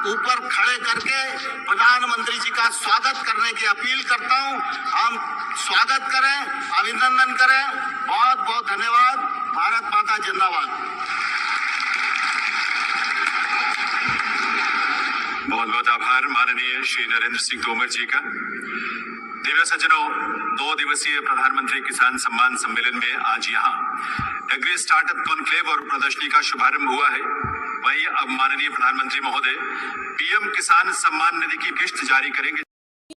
ऊपर खड़े करके प्रधानमंत्री जी का स्वागत करने की अपील करता हूं। हम स्वागत करें, अभिनंदन करें। बहुत बहुत धन्यवाद। भारत माता जिंदाबाद। बहुत बहुत आभार माननीय श्री नरेंद्र सिंह तोमर जी का। दिव्य सज्जनों, 2 दिवसीय प्रधानमंत्री किसान सम्मान सम्मेलन में आज यहाँ एग्री स्टार्टअप कॉन्क्लेव और प्रदर्शनी का शुभारंभ हुआ है। वहीं अब माननीय प्रधानमंत्री महोदय पीएम किसान सम्मान निधि की किश्त जारी करेंगे।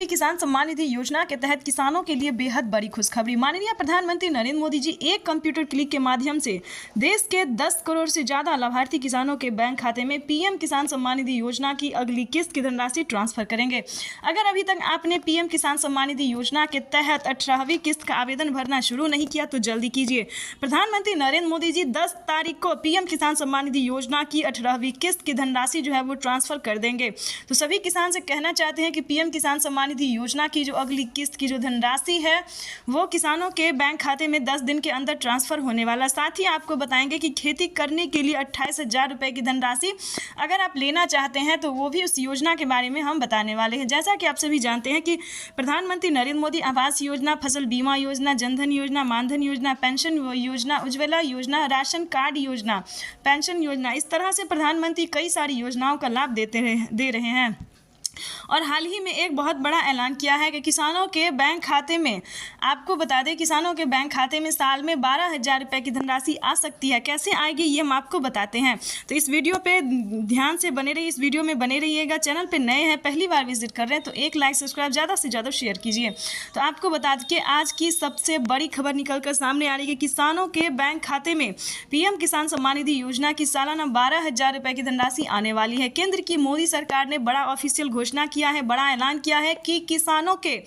किसान सम्मान निधि योजना के तहत किसानों के लिए बेहद बड़ी खुशखबरी। माननीय प्रधानमंत्री नरेंद्र मोदी जी एक कंप्यूटर क्लिक के माध्यम से देश के 10 करोड़ से ज्यादा लाभार्थी किसानों के बैंक खाते में पीएम किसान सम्मान निधि योजना की अगली किस्त की धनराशि ट्रांसफर करेंगे। अगर अभी तक आपने पीएम किसान सम्मान निधि योजना के तहत 18वीं किस्त का आवेदन भरना शुरू नहीं किया तो जल्दी कीजिए। प्रधानमंत्री नरेंद्र मोदी जी 10 तारीख को पीएम किसान सम्मान निधि योजना की 18वीं किस्त की धनराशि जो है वो ट्रांसफर कर देंगे। तो सभी किसान से कहना चाहते हैं कि पीएम किसान सम्मान निधि योजना की जो अगली किस्त की जो धनराशि है वो किसानों के बैंक खाते में 10 दिन के अंदर ट्रांसफर होने वाला। साथ ही आपको बताएंगे कि खेती करने के लिए 28,000 रुपये की धनराशि अगर आप लेना चाहते हैं तो वो भी उस योजना के बारे में हम बताने वाले हैं। जैसा कि आप सभी जानते हैं कि प्रधानमंत्री नरेंद्र मोदी आवास योजना, फसल बीमा योजना, जनधन योजना, मानधन योजना, पेंशन योजना, उज्ज्वला योजना, राशन कार्ड योजना, पेंशन योजना, इस तरह से प्रधानमंत्री कई सारी योजनाओं का लाभ दे रहे हैं। और हाल ही में एक बहुत बड़ा ऐलान किया है कि किसानों के बैंक खाते में, आपको बता दें, किसानों के बैंक खाते में साल में 12,000 रुपये की धनराशि आ सकती है। कैसे आएगी ये हम आपको बताते हैं। तो इस वीडियो पे ध्यान से बने रहिए, इस वीडियो में बने रहिएगा। चैनल पे नए हैं, पहली बार विजिट कर रहे हैं तो एक लाइक, सब्सक्राइब, ज़्यादा से ज़्यादा शेयर कीजिए। तो आपको बता दें कि आज की सबसे बड़ी खबर निकल कर सामने आ रही है कि किसानों के बैंक खाते में पीएम किसान सम्मान निधि योजना की सालाना 12,000 रुपये की धनराशि आने वाली है। केंद्र की मोदी सरकार ने बड़ा ऑफिशियल घोषणा किया है, बड़ा ऐलान किया है कि किसानों के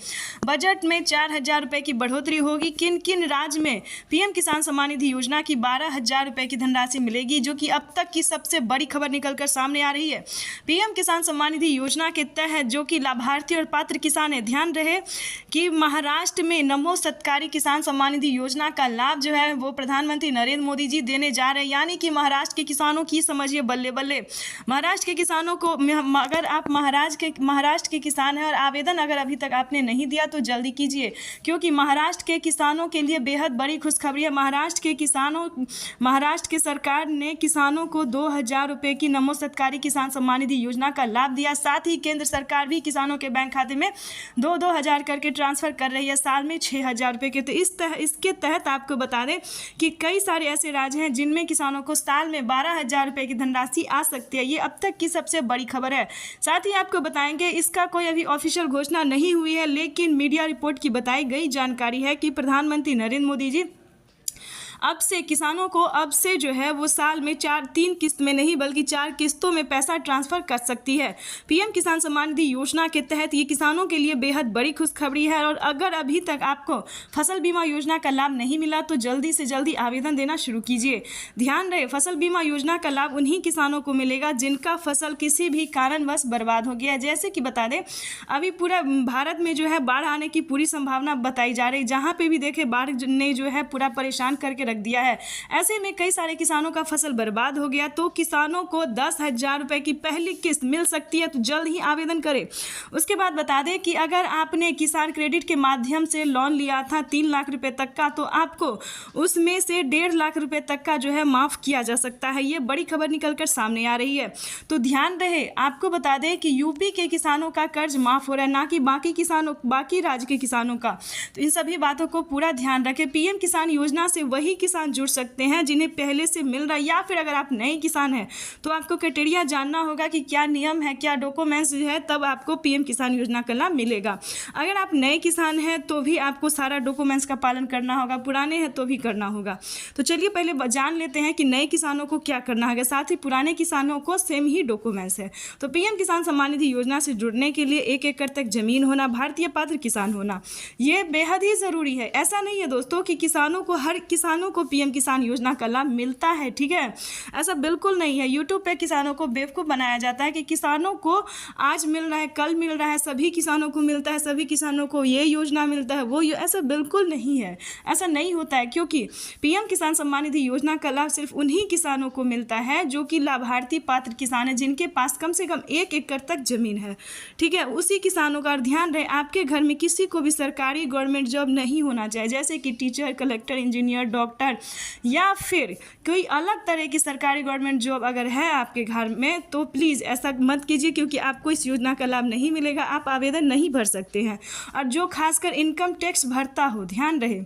बजट में 4,000 रुपये की बढ़ोतरी होगी। किन किन राज्य में पीएम किसान सम्मान निधि योजना की 12,000 रुपये की धनराशि मिलेगी, जो कि अब तक की सबसे बड़ी खबर निकलकर सामने आ रही है। पीएम किसान सम्मान निधि योजना के तहत जो कि लाभार्थी और पात्र किसान है, ध्यान रहे कि महाराष्ट्र में नमो सत्कारी किसान सम्मान निधि योजना का लाभ जो है वो प्रधानमंत्री नरेंद्र मोदी जी देने जा रहे हैं। यानी कि महाराष्ट्र के किसानों की समझिए बल्ले बल्ले। महाराष्ट्र के किसानों को, अगर आप महाराष्ट्र के किसान हैं और आवेदन अगर अभी तक आपने नहीं दिया तो जल्दी कीजिए, क्योंकि महाराष्ट्र के किसानों के लिए बेहद बड़ी खुशखबरी है। महाराष्ट्र की सरकार ने किसानों को 2,000 रुपये की नमो सत्कारी किसान सम्मान निधि योजना का लाभ दिया। साथ ही केंद्र सरकार भी किसानों के बैंक खाते में 2-2 हज़ार करके ट्रांसफर कर रही है, साल में 6,000 रुपये के। तो इसके तहत आपको बता दें कि कई सारे ऐसे राज्य हैं जिनमें किसानों को साल में 12,000 रुपये की धनराशि आ सकती है। ये अब तक की सबसे बड़ी खबर है। साथ ही आपको बताएंगे, इसका कोई अभी ऑफिशियल घोषणा नहीं हुई है, लेकिन मीडिया रिपोर्ट की बताई गई जानकारी है कि प्रधानमंत्री नरेंद्र मोदी जी अब से किसानों को अब से जो है वो साल में 3 किस्त में नहीं बल्कि 4 किस्तों में पैसा ट्रांसफर कर सकती है। पीएम किसान सम्मान निधि योजना के तहत ये किसानों के लिए बेहद बड़ी खुशखबरी है। और अगर अभी तक आपको फसल बीमा योजना का लाभ नहीं मिला तो जल्दी से जल्दी आवेदन देना शुरू कीजिए। ध्यान रहे, फसल बीमा योजना का लाभ उन्हीं किसानों को मिलेगा जिनका फसल किसी भी कारणवश बर्बाद हो गया है। जैसे कि बता दें, अभी पूरा भारत में जो है बाढ़ आने की पूरी संभावना बताई जा रही है। जहाँ पे भी देखे बाढ़ ने जो है पूरा परेशान करके रख दिया है। ऐसे में कई सारे किसानों का फसल बर्बाद हो गया, तो किसानों को 10,000 रुपये की पहली किस्त मिल सकती है। तो जल्द ही आवेदन करें। उसके बाद बता दें कि अगर आपने किसान क्रेडिट के माध्यम से लोन लिया था 3 लाख रुपए तक का, तो आपको उसमें से 1.5 लाख रुपए तक का जो है माफ़ किया जा सकता है। ये बड़ी खबर निकलकर सामने आ रही है। तो ध्यान रहे, आपको बता दें कि यूपी के किसानों का कर्ज माफ़ हो रहा है, ना कि बाकी राज्य के किसानों का। तो इन सभी बातों को पूरा ध्यान रखें। पीएम किसान योजना से वही किसान जुड़ सकते हैं जिन्हें पहले से मिल रहा है, या फिर अगर आप नए किसान हैं तो आपको क्राइटेरिया जानना होगा कि क्या नियम है, क्या डॉक्यूमेंट्स है, तब आपको पीएम किसान योजना का लाभ मिलेगा। अगर आप नए किसान हैं तो भी आपको सारा डॉक्यूमेंट्स का पालन करना होगा, पुराने हैं तो भी करना होगा। तो चलिए पहले जान लेते हैं कि नए किसानों को क्या करना होगा, साथ ही पुराने किसानों को सेम ही डॉक्यूमेंट्स है। तो पीएम किसान सम्मान निधि योजना से जुड़ने के लिए 1 एकड़ तक जमीन होना, भारतीय पात्र किसान होना, ये बेहद ही ज़रूरी है। ऐसा नहीं है दोस्तों कि किसानों किसानों को पीएम किसान योजना का लाभ मिलता है। ठीक है, ऐसा बिल्कुल नहीं है। यूट्यूब पे किसानों को बेवकूफ़ बनाया जाता है कि किसानों को आज मिल रहा है, कल मिल रहा है, सभी किसानों को मिलता है, सभी किसानों को ये योजना मिलता है, वो ऐसा बिल्कुल नहीं है। ऐसा नहीं होता है, क्योंकि पीएम किसान सम्मान निधि योजना का लाभ सिर्फ उन्हीं किसानों को मिलता है जो कि लाभार्थी पात्र किसान है, जिनके पास कम से कम 1 एकड़ तक जमीन है। ठीक है, उसी किसानों का ध्यान रहे आपके घर में किसी को भी सरकारी गवर्नमेंट जॉब नहीं होना चाहिए, जैसे कि टीचर, कलेक्टर, इंजीनियर, डॉक्टर या फिर कोई अलग तरह की सरकारी गवर्नमेंट जॉब अगर है आपके घर में तो प्लीज़ ऐसा मत कीजिए, क्योंकि आपको इस योजना का लाभ नहीं मिलेगा, आप आवेदन नहीं भर सकते हैं। और जो खासकर इनकम टैक्स भरता हो, ध्यान रहे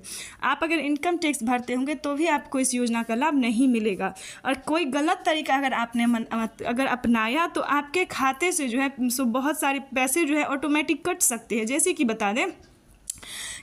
आप अगर इनकम टैक्स भरते होंगे तो भी आपको इस योजना का लाभ नहीं मिलेगा। और कोई गलत तरीका अगर आपने अगर अपनाया तो आपके खाते से जो है सो बहुत सारे पैसे जो है ऑटोमेटिक कट सकते हैं। जैसे कि बता दें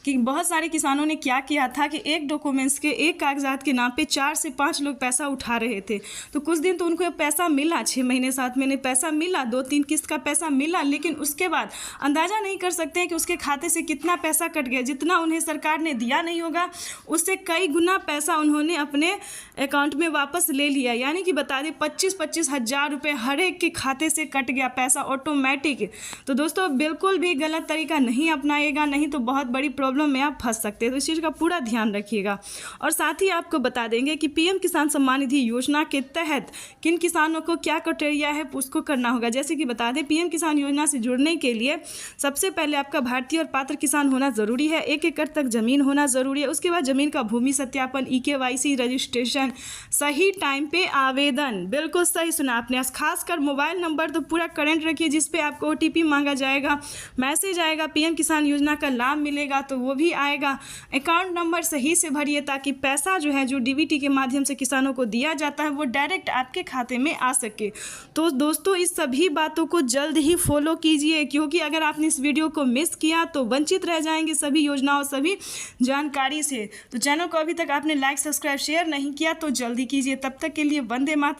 कि बहुत सारे किसानों ने क्या किया था कि एक डॉक्यूमेंट्स के, एक कागजात के नाम पे 4 से 5 लोग पैसा उठा रहे थे। तो कुछ दिन तो उनको पैसा मिला, 6 महीने 7 महीने पैसा मिला, 2-3 किस्त का पैसा मिला, लेकिन उसके बाद अंदाज़ा नहीं कर सकते हैं कि उसके खाते से कितना पैसा कट गया। जितना उन्हें सरकार ने दिया नहीं होगा उससे कई गुना पैसा उन्होंने अपने अकाउंट में वापस ले लिया। यानी कि बता दें 25-25 हज़ार रुपये हर एक के खाते से कट गया पैसा ऑटोमेटिक। तो दोस्तों बिल्कुल भी गलत तरीका नहीं अपनाइएगा, नहीं तो बहुत बड़ी प्रॉब्लम में आप फंस सकते हैं। तो इस चीज़ का पूरा ध्यान रखिएगा। और साथ ही आपको बता देंगे कि पीएम किसान सम्मान निधि योजना के तहत किन किसानों को क्या क्राइटेरिया है उसको करना होगा। जैसे कि बता दें पीएम किसान योजना से जुड़ने के लिए सबसे पहले आपका भारतीय और पात्र किसान होना ज़रूरी है, 1 एकड़ तक ज़मीन होना ज़रूरी है। उसके बाद ज़मीन का भूमि सत्यापन, EKYC रजिस्ट्रेशन, सही टाइम पे आवेदन, बिल्कुल सही सुना आपने, खासकर मोबाइल नंबर तो पूरा करंट रखिए जिस पे आपको OTP मांगा जाएगा, मैसेज आएगा, पीएम किसान योजना का लाभ मिलेगा तो वो भी आएगा। अकाउंट नंबर सही से भरिए ताकि पैसा जो है जो DBT के माध्यम से किसानों को दिया जाता है वो डायरेक्ट आपके खाते में आ सके। तो दोस्तों इस सभी बातों को जल्द ही फॉलो कीजिए, क्योंकि अगर आपने इस वीडियो को मिस किया तो वंचित रह जाएंगे सभी योजनाओं, सभी जानकारी से। तो चैनल को अभी तक आपने लाइक, सब्सक्राइब, शेयर नहीं किया तो जल्दी कीजिए। तब तक के लिए वंदे मातरम।